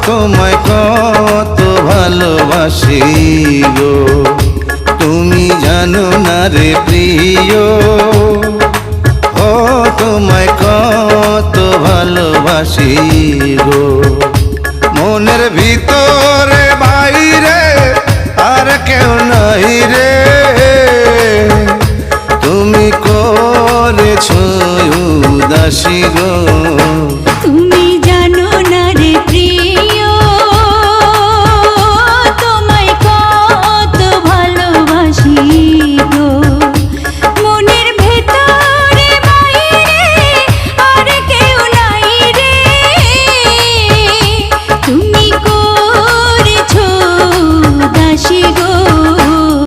তোমায় কত ভালোবাসি গো, তুমি জানো না রে প্রিয়। ও তোমায় কত ভালোবাসি গো, মনের ভিতরে বাইরে আর কেউ নাই রে। তুমি করেছো উদাসী গো,